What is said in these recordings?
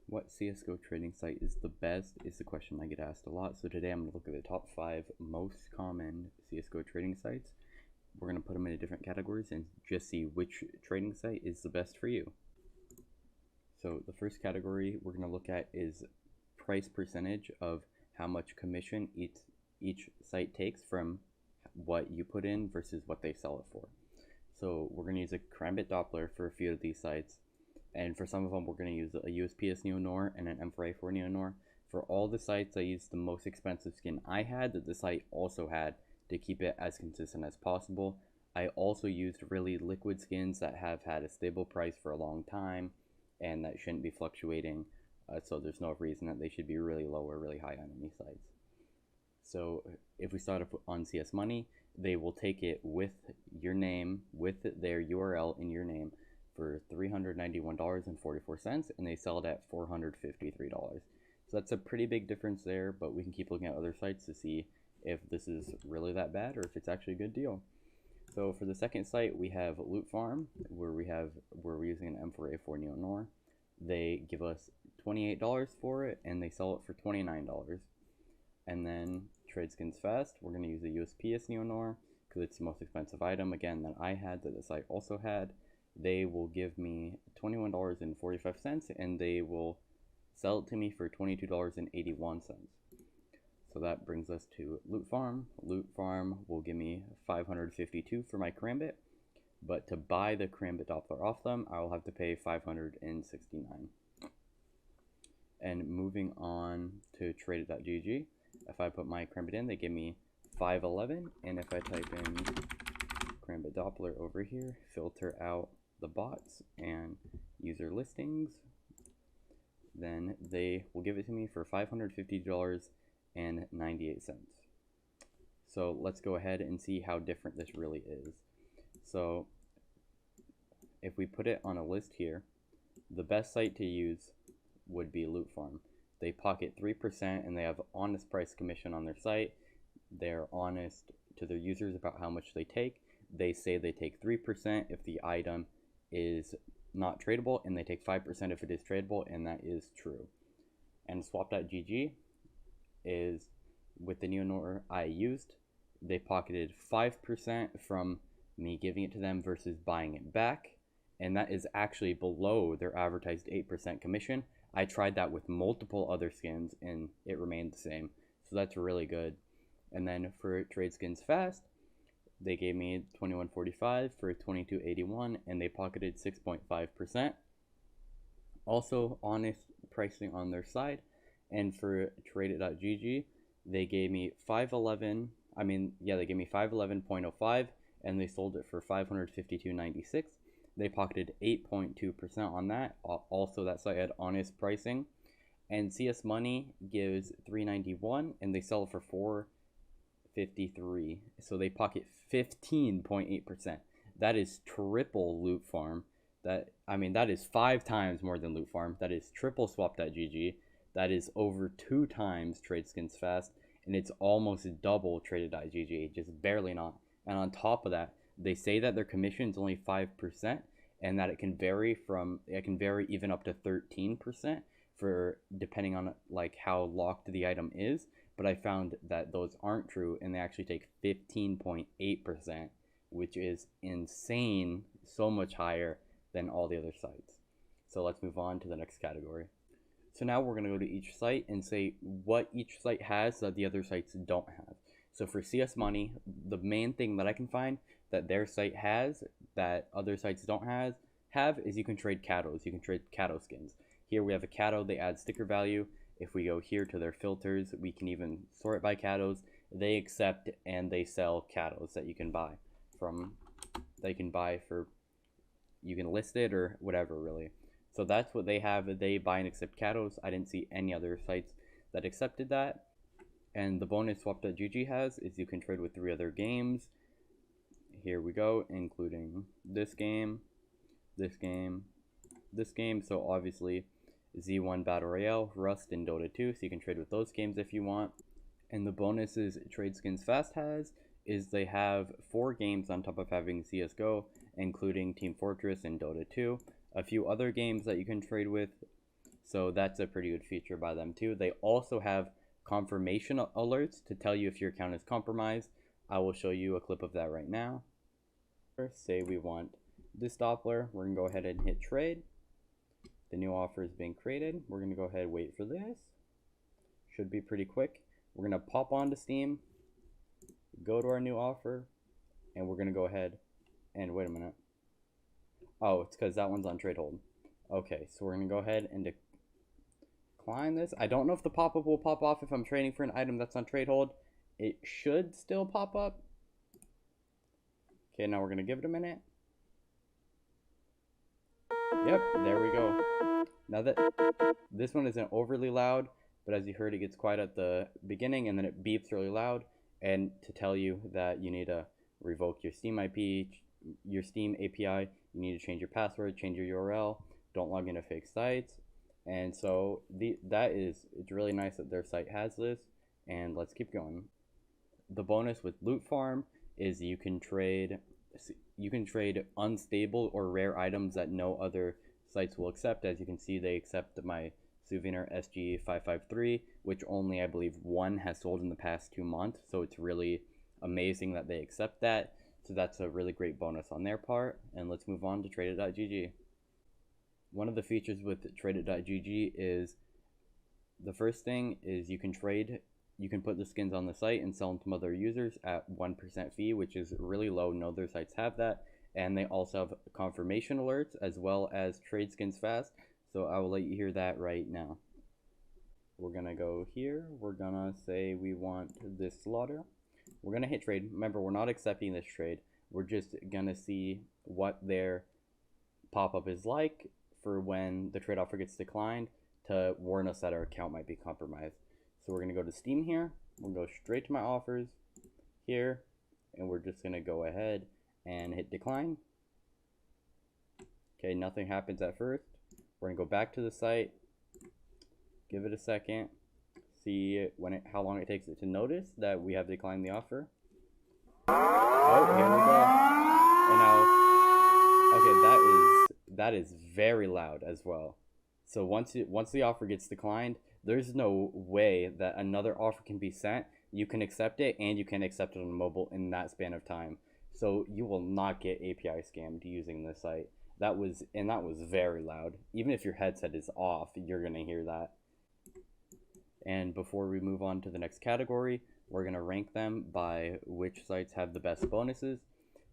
What CSGO trading site is the best is the question I get asked a lot. So today I'm going to look at the top 5 most common CSGO trading sites. We're going to put them into different categories and just see which trading site is the best for you. So the first category we're going to look at is price percentage of how much commission each site takes from what you put in versus what they sell it for. So we're going to use a Karambit Doppler for a few of these sites. And for some of them, we're going to use a USPS Neo-Noir and an M4A4 Neo-Noir. For all the sites, I used the most expensive skin I had that the site also had to keep it as consistent as possible. I also used really liquid skins that have had a stable price for a long time and that shouldn't be fluctuating. So there's no reason that they should be really low or really high on any sites. So if we start up on CS Money, they will take it with your name, with their URL in your name, for $391.44, and they sell it at $453. So that's a pretty big difference there, but we can keep looking at other sites to see if this is really that bad or if it's actually a good deal. So for the second site, we have Lootfarm, where we're using an M4A4 Neo-Noir. They give us $28 for it, and they sell it for $29. And then TradedGG Fast, we're going to use a USPS Neo-Noir because it's the most expensive item, again, that I had, that the site also had. They will give me $21.45, and they will sell it to me for $22.81. So that brings us to Lootfarm. Lootfarm will give me $552 for my Karambit, but to buy the Karambit Doppler off them, I will have to pay $569. And moving on to TradedGG, if I put my Karambit in, they give me $511, and if I type in Karambit Doppler over here, filter out the bots and user listings, then they will give it to me for $550.98. So let's go ahead and see how different this really is. So if we put it on a list here, the best site to use would be Lootfarm. They pocket 3% and they have honest price commission on their site. They're honest to their users about how much they take. They say they take 3% if the item is not tradable, and they take 5% if it is tradable, and that is true. And Swap.gg is, with the Neo-Noir I used, they pocketed 5% from me giving it to them versus buying it back, and that is actually below their advertised 8% commission. I tried that with multiple other skins and it remained the same, so that's really good. And then for TradedGG Fast, they gave me $21.45 for $22.81, and they pocketed 6.5%. Also honest pricing on their side. And for TradedGG, they gave me $511.05, and they sold it for $552.96. They pocketed 8.2% on that. Also, that site had honest pricing. And CS Money gives $391, and they sell it for $453. So they pocket 15.8%. That is triple Lootfarm. That is 5 times more than Lootfarm. That is triple Swap.gg. That is over 2 times TradedGG Fast, and it's almost double TradedGG, just barely not. And on top of that, they say that their commission is only 5%, and that it can vary even up to 13% for depending on like how locked the item is. But I found that those aren't true, and they actually take 15.8%, which is insane, so much higher than all the other sites. So let's move on to the next category. So now we're going to go to each site and say what each site has that the other sites don't have. So for CS Money, the main thing that I can find that their site has that other sites don't have is you can trade Katos. You can trade Kato skins. Here we have a Kato, they add sticker value. If we go here to their filters, we can even sort by Katos. They accept and they sell Katos that you can buy from, you can list it or whatever really. So that's what they have. They buy and accept Katos. I didn't see any other sites that accepted that. And the bonus Swap.gg has is you can trade with 3 other games. Here we go, including this game, this game, this game. So obviously Z1 Battle Royale, Rust, and Dota 2, so you can trade with those games if you want. And the bonuses TradedGG Fast has is they have 4 games on top of having CSGO, including Team Fortress and Dota 2. A few other games that you can trade with, So that's a pretty good feature by them too. They also have confirmation alerts to tell you if your account is compromised. I will show you a clip of that right now. Say we want this Doppler. We're going to go ahead and hit trade. The new offer is being created. We're going to go ahead and wait for this. Should be pretty quick. We're going to pop onto Steam, go to our new offer, and we're going to go ahead and wait a minute. Oh, it's because that one's on trade hold. Okay, so we're going to go ahead and decline this. I don't know if the pop-up will pop off if I'm trading for an item that's on trade hold. It should still pop up. Okay, now we're going to give it a minute. Yep, there we go. Now that this one isn't overly loud, but as you heard, it gets quiet at the beginning and then it beeps really loud, and to tell you that you need to revoke your Steam IP, your Steam API, you need to change your password, change your URL, don't log into fake sites. And so it's really nice that their site has this, and let's keep going. The bonus with Lootfarm is you can trade unstable or rare items that no other sites will accept. As you can see, they accept my Souvenir SG553, which only I believe one has sold in the past 2 months, so it's really amazing that they accept that. So that's a really great bonus on their part. And let's move on to TradedGG. One of the features with TradedGG is, the first thing is you can put the skins on the site and sell them to other users at 1% fee, which is really low. No other sites have that. And they also have confirmation alerts as well as trade skins fast. So I will let you hear that right now. We're going to go here. We're going to say we want this slaughter. We're going to hit trade. Remember, we're not accepting this trade. We're just going to see what their pop-up is like for when the trade offer gets declined to warn us that our account might be compromised. So we're going to go to Steam here. We'll go straight to my offers here, and we're just going to go ahead and hit decline. Okay, nothing happens at first. We're going to go back to the site, give it a second, see how long it takes it to notice that we have declined the offer. Oh, here we go. And now, okay, that is very loud as well. So once the offer gets declined, there's no way that another offer can be sent. You can accept it, and you can accept it on mobile in that span of time. So you will not get API scammed using this site. That was very loud. Even if your headset is off, you're gonna hear that. And before we move on to the next category, we're gonna rank them by which sites have the best bonuses.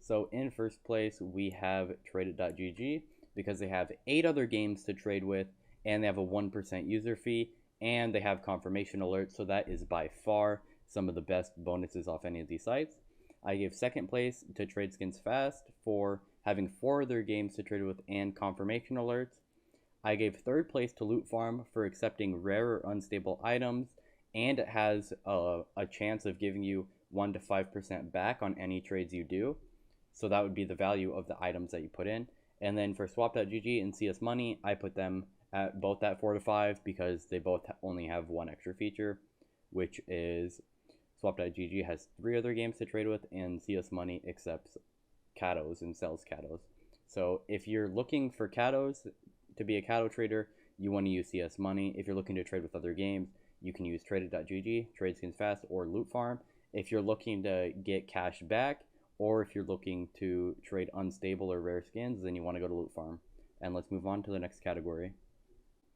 So in first place, we have TradedGG, because they have 8 other games to trade with, and they have a 1% user fee, and they have confirmation alerts. So that is by far some of the best bonuses off any of these sites. I gave second place to Trade Skins Fast for having 4 other games to trade with and confirmation alerts. I gave third place to Lootfarm for accepting rare or unstable items, and it has a chance of giving you 1 to 5% back on any trades you do. So that would be the value of the items that you put in. And then for Swap.gg and CS Money, I put them at both at 4 to 5 because they both only have one extra feature, which is Swap.gg has 3 other games to trade with, and CS Money accepts Katos and sells Katos. So if you're looking for Katos to be a Kato trader, you want to use CS Money. If you're looking to trade with other games, you can use TradedGG, Trade Skins Fast, or Lootfarm. If you're looking to get cash back, or if you're looking to trade unstable or rare skins, then you want to go to Lootfarm. And let's move on to the next category.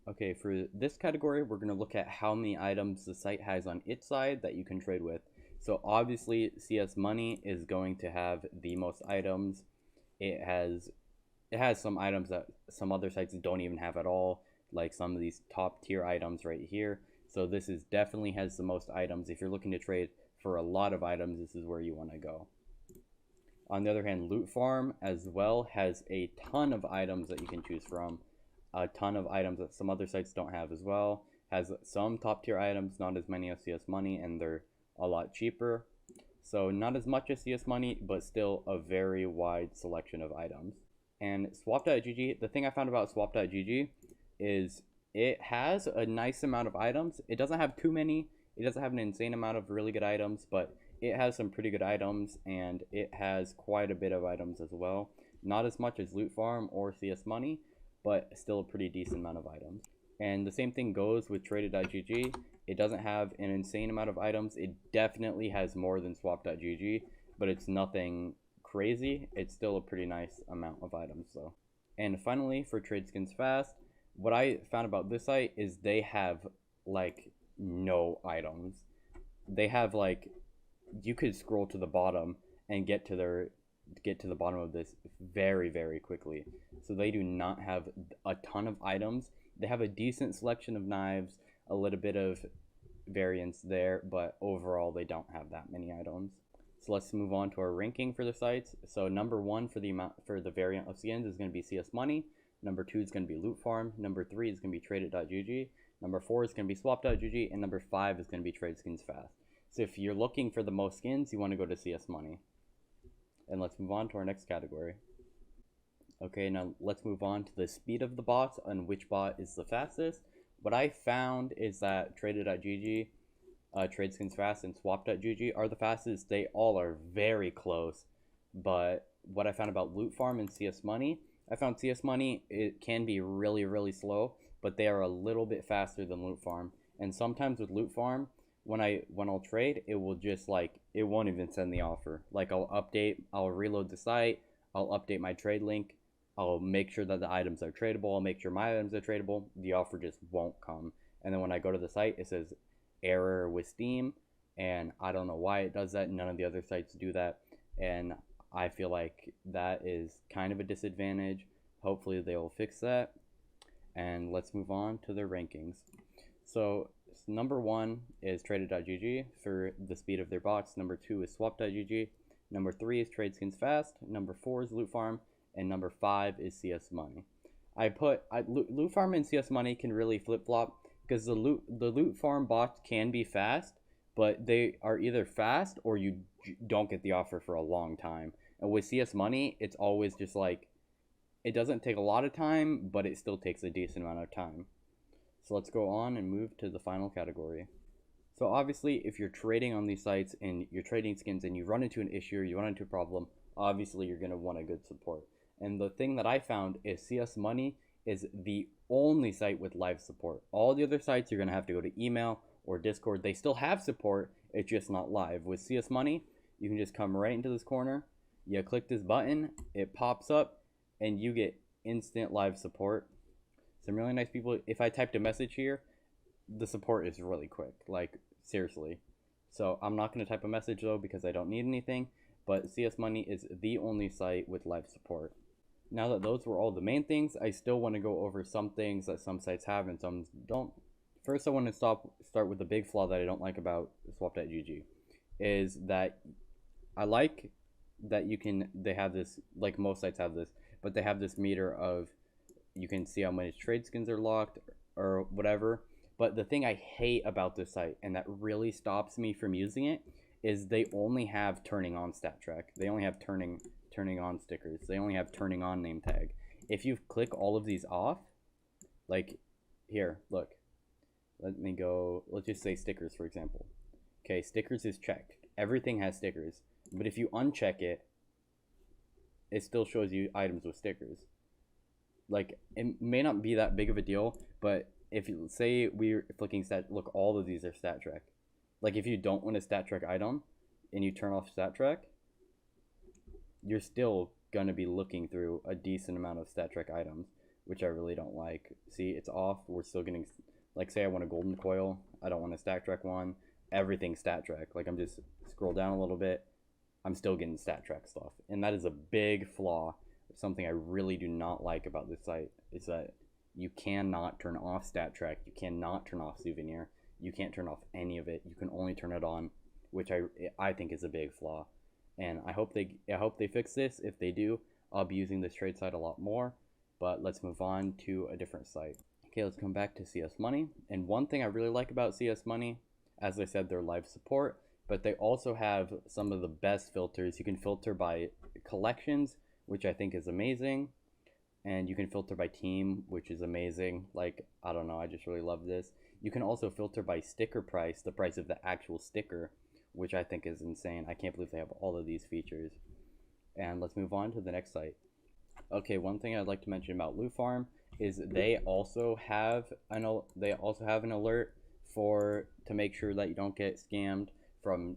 Okay, for this category, we're going to look at how many items the site has on its side that you can trade with. So obviously, CS Money is going to have the most items. It has some items that some other sites don't even have at all, like some of these top tier items right here. So this is definitely has the most items. If you're looking to trade for a lot of items, this is where you want to go. On the other hand, Lootfarm as well has a ton of items that you can choose from. A ton of items that some other sites don't have as well. Has some top tier items, not as many as CS Money, and they're a lot cheaper. So not as much as CS Money, but still a very wide selection of items. And Swap.gg, the thing I found about Swap.gg is it has a nice amount of items. It doesn't have too many. It doesn't have an insane amount of really good items, but it has some pretty good items, and it has quite a bit of items as well. Not as much as Lootfarm or CS Money, but still a pretty decent amount of items. And the same thing goes with TradedGG. It doesn't have an insane amount of items. It definitely has more than Swap.gg, but it's nothing crazy. It's still a pretty nice amount of items though. And finally, for TradeSkins Fast, what I found about this site is they have like no items. They have like, you could scroll to the bottom and get to the bottom of this very quickly. So they do not have a ton of items. They have a decent selection of knives, a little bit of variance there, but overall they don't have that many items. So let's move on to our ranking for the sites. So number 1 for the variant of skins is going to be CS Money. Number 2 is going to be Lootfarm. Number 3 is going to be TradedGG. Number 4 is going to be Swap.gg, and number 5 is going to be TradedSkins Fast. So if you're looking for the most skins, you want to go to CS Money. And let's move on to our next category. Okay, now let's move on to the speed of the bots and which bot is the fastest. What I found is that TradedGG, TradedSkins Fast, and Swap.gg are the fastest. They all are very close. But what I found about Lootfarm and CS Money, I found CS Money, it can be really slow, but they are a little bit faster than Lootfarm. And sometimes with Lootfarm, when I'll trade, it will just like, it won't even send the offer. Like I'll reload the site, I'll update my trade link, I'll make sure that the items are tradable, I'll make sure my items are tradable, the offer just won't come. And then when I go to the site, it says error with Steam, and I don't know why it does that. None of the other sites do that, and I feel like that is kind of a disadvantage. Hopefully they will fix that. And let's move on to their rankings. So number 1 is TradedGG for the speed of their bots. Number 2 is Swap.gg. Number 3 is TradedSkins Fast. Number 4 is Lootfarm. And number 5 is CS Money. Lootfarm and CS Money can really flip-flop because the Lootfarm bots can be fast, but they are either fast or you don't get the offer for a long time. And with CS Money, it's always just like, it doesn't take a lot of time, but it still takes a decent amount of time. So let's go on and move to the final category. So obviously, if you're trading on these sites and you're trading skins and you run into an issue or you run into a problem, obviously you're going to want a good support. And the thing that I found is CS Money is the only site with live support. All the other sites, you're going to have to go to email or Discord. They still have support, it's just not live. With CS Money, you can just come right into this corner, you click this button, it pops up, and you get instant live support. Some really nice people. If I typed a message here, the support is really quick, like seriously. So I'm not going to type a message though because I don't need anything, but CS Money is the only site with live support. Now that those were all the main things, I still want to go over some things that some sites have and some don't. First, I want to start with the big flaw that I don't like about Swap.gg, is that I like that they have this, like most sites have this, but they have this meter of, you can see how many trade skins are locked or whatever. But the thing I hate about this site, and that really stops me from using it, is they only have turning on stat track. They only have turning on stickers. They only have turning on name tag. If you click all of these off, like here, look, let me go, let's just say stickers, for example. Okay, stickers is checked. Everything has stickers. But if you uncheck it, it still shows you items with stickers. Like, it may not be that big of a deal, but if you say we're flicking stat, look, all of these are stat track. Like, if you don't want a stat track item and you turn off stat track, you're still gonna be looking through a decent amount of stat track items, which I really don't like. See, it's off. We're still getting, like, say I want a golden coil, I don't want a stat track one, everything's stat track. Like, I'm just scroll down a little bit, I'm still getting stat track stuff, and that is a big flaw. Something I really do not like about this site is that you cannot turn off stat track, you cannot turn off souvenir, you can't turn off any of it. You can only turn it on, which I think is a big flaw. And I hope they fix this. If they do, I'll be using this trade site a lot more. But let's move on to a different site. Okay, let's come back to CS Money. And one thing I really like about CS Money, as I said, they're live support, but they also have some of the best filters. You can filter by collections, which I think is amazing. And you can filter by team, which is amazing. Like, I don't know, I just really love this. You can also filter by sticker price, the price of the actual sticker, which I think is insane. I can't believe they have all of these features. And let's move on to the next site. Okay, one thing I'd like to mention about Lootfarm is they also have an alert to make sure that you don't get scammed from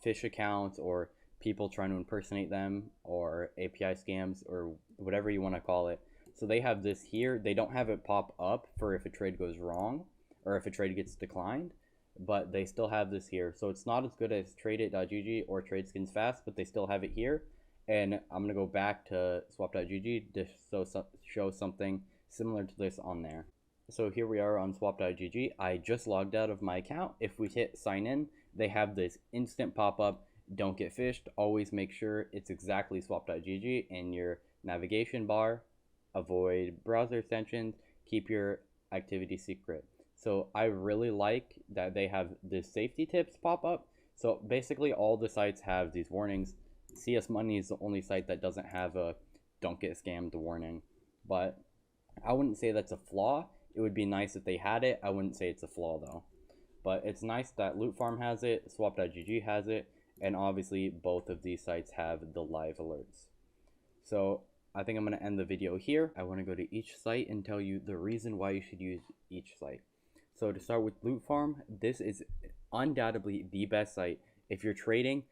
fish accounts or people trying to impersonate them or API scams or whatever you want to call it. So they have this here. They don't have it pop up for if a trade goes wrong or if a trade gets declined, but they still have this here. So it's not as good as TradedGG or TradeSkinsFast, but they still have it here. And I'm gonna go back to swap.gg to show something similar to this on there. So here we are on swap.gg. I just logged out of my account. If we hit sign in, they have this instant pop-up, don't get fished. Always make sure it's exactly swap.gg in your navigation bar. Avoid browser extensions. Keep your activity secret. So I really like that they have this safety tips pop up. So basically all the sites have these warnings. CS Money is the only site that doesn't have a don't get scammed warning. But I wouldn't say that's a flaw. It would be nice if they had it. I wouldn't say it's a flaw though. But it's nice that Lootfarm has it, swap.gg has it, and obviously both of these sites have the live alerts. So I think I'm going to end the video here. I want to go to each site and tell you the reason why you should use each site. So to start with Lootfarm, this is undoubtedly the best site. If you're trading,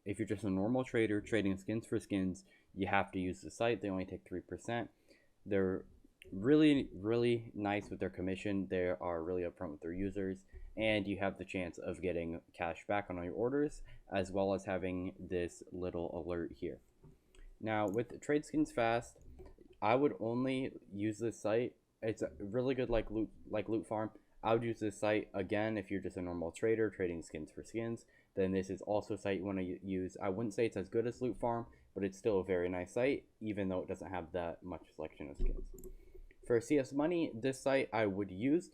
if you're just a normal trader trading skins for skins, you have to use the site. They only take 3%. They're really nice with their commission. They are really upfront with their users, and you have the chance of getting cash back on all your orders, as well as having this little alert here. Now with TradedSkinsFast, I would only use this site. It's really good like Lootfarm. I would use this site again if you're just a normal trader trading skins for skins. Then this is also a site you want to use. I wouldn't say it's as good as Lootfarm, but it's still a very nice site, even though it doesn't have that much selection of skins. For CS Money, this site I would use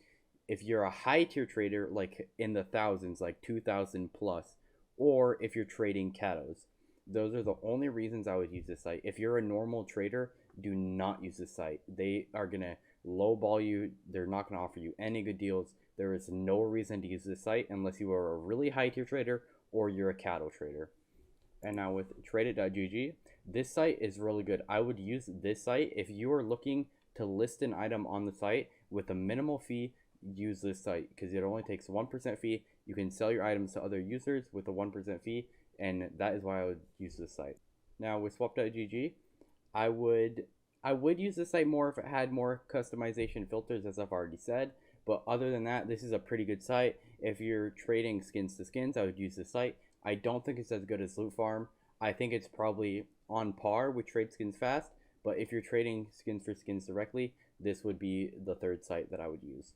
if you're a high tier trader, like in the thousands, like 2,000 plus, or if you're trading catos. Those are the only reasons I would use this site. If you're a normal trader, do not use this site. They are going to lowball you. They're not going to offer you any good deals. There is no reason to use this site unless you are a really high tier trader or you're a cattle trader. And now with TradedGG, this site is really good. I would use this site if you are looking to list an item on the site with a minimal fee. Use this site because it only takes 1% fee. You can sell your items to other users with a 1% fee, and that is why I would use this site. Now with swap.gg, I would use this site more if it had more customization filters, as I've already said. But other than that, this is a pretty good site. If you're trading skins to skins, I would use this site. I don't think it's as good as Lootfarm. I think it's probably on par with TradedSkinsFast. But if you're trading skins for skins directly, this would be the third site that I would use.